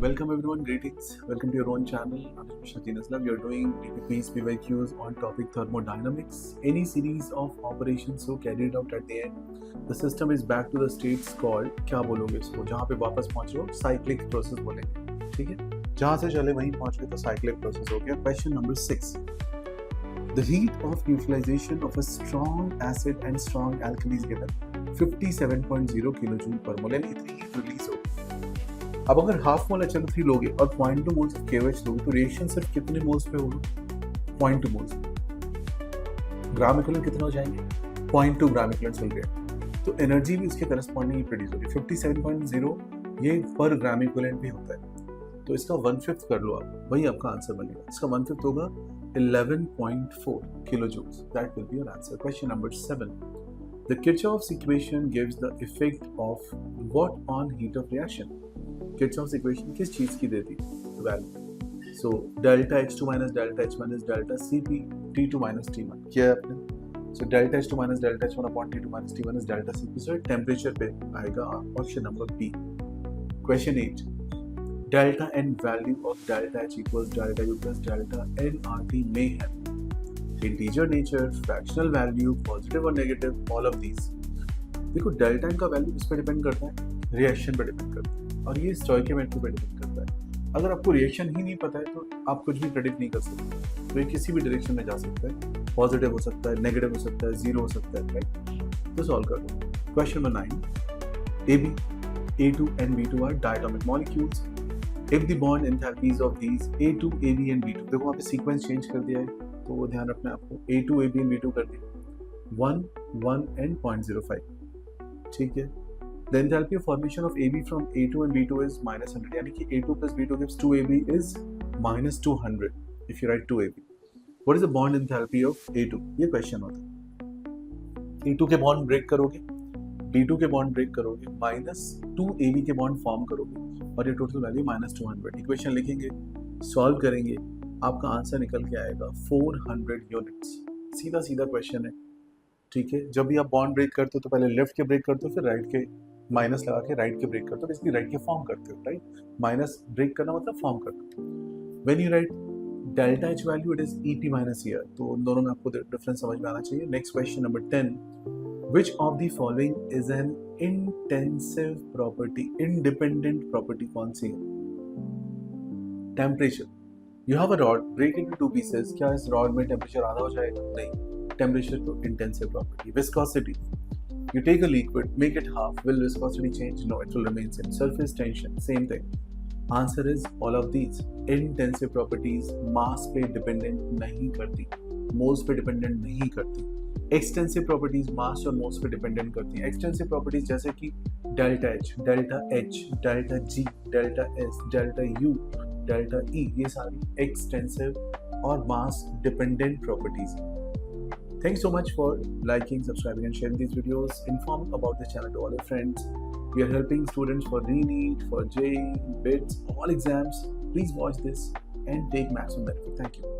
Welcome everyone, greetings. Welcome to your own channel. I'm Shakti Naslam. You're doing DPPs, PYQs on topic thermodynamics. Any series of operations so carried out at the end, the system is back to the states called, क्या बोलोगे इसको, जहाँ पे वापस पहुँच रहे हो cyclic process बोलेंगे, ठीक है? जहाँ से चले वहीं पहुँच गए तो cyclic process हो गया. Question number 6. The heat of neutralization of a strong acid and strong alkali is given 57.0 kilojoule per mole and इतनी heat release होगी. अब अगर हाफ मोल HNO3 लोगे और 0.2 मोल्स ऑफ KOH लोगे तो रिएक्शन सिर्फ कितने मोल्स पे होगा? 0.2 मोल्स. ग्राम इक्विवेलेंट कितना हो जाएंगे? 0.2 ग्राम इक्विवेलेंट मिल गए. तो एनर्जी भी इसके करस्पॉन्डिंग प्रोड्यूस होगी. 57.0 ये पर ग्राम इक्विवेलेंट भी होता है. तो इसका 1/5 कर लो आप, वही आपका आंसर बनेगा. इसका 1/5 होगा 11.4 kilojoules. That will be your answer. Question number 7. The Kirchhoff's equation gives the effect of what on heat of reaction? Kirchhoff's equation किस चीज की देती है? Value. So delta H2 minus delta H minus delta Cp T2 minus T1 किया है आपने. So delta H2 minus delta H1 upon T2 minus T1 is delta Cp. So temperature पे आएगा option number B. Question 8. Delta N value of delta H equals delta U plus delta N RT may have integer nature, fractional value, positive or negative, all of these. देखो delta N का value किस पे depend करता है? Reaction पे depend करता है, और ये स्टोइकियोमेट्री पे डिपेंड करता है. अगर आपको रिएक्शन ही नहीं पता है तो आप कुछ भी प्रेडिक्ट नहीं कर सकते. तो ये किसी भी डायरेक्शन में जा सकता है. पॉजिटिव हो सकता है, नेगेटिव हो सकता है, जीरो हो सकता है, राइट? तो सॉल्व कर दो. Question number 9. AB, A2 and B2 are diatomic molecules. If the bond enthalpies of these A2, AB and B2, देखो वहाँ पे सीक्वेंस चेंज कर दिया है तो वो ध्यान रखना है आपको. A2, AB and B2 कर दिया 1, 1 and 0.05. ठीक है. The enthalpy of formation of AB from A2 and B2 is minus 100. यानी कि A2 plus B2 gives 2AB is minus 200 if you write 2AB. What is the bond enthalpy of A2? ये question होता है. A2 के bond break करोगे, B2 के bond break करोगे, minus 2AB के बॉन्ड फॉर्म करोगे और ये टोटल वैल्यू माइनस 200. इक्वेशन लिखेंगे, सॉल्व करेंगे, आपका आंसर निकल के आएगा 400 यूनिट्स. सीधा सीधा क्वेश्चन है, ठीक है. जब भी आप बॉन्ड ब्रेक करते हो तो पहले लेफ्ट के ब्रेक करते हो, फिर राइट के माइनस लगा के राइट के ब्रेक करते हो. बेसिकली राइट के फॉर्म करते हो, राइट? माइनस ब्रेक करना मतलब फॉर्म करते हो. When you right delta H value it is EP minus year. तो उन दोनों में आपको डिफरेंस समझ में आना चाहिए. Next question number 10. Which of the following is an intensive property? Independent property कौन सी है? Temperature. You have a rod, break into two pieces. क्या इस rod में temperature आधा हो जाएगा? नहीं. Temperature तो intensive property. Viscosity. You take a liquid, make it half. Will viscosity change? No, it will remain same. Surface tension, same thing. Answer is all of these. Intensive properties mass पे dependent नहीं करती, moles पे dependent नहीं करती. Extensive properties मास और moles पे dependent करती हैं. एक्सटेंसिव प्रॉपर्टीज जैसे कि delta H, delta H, delta G, delta S, delta U, delta E, ये सारी एक्सटेंसिव और mass dependent properties. Thank you so much for liking, subscribing and sharing these videos. Inform about this channel to all your friends. We are helping students for re-NEET, for JEE, BITS, all exams. Please watch this and take maximum benefit. Thank you.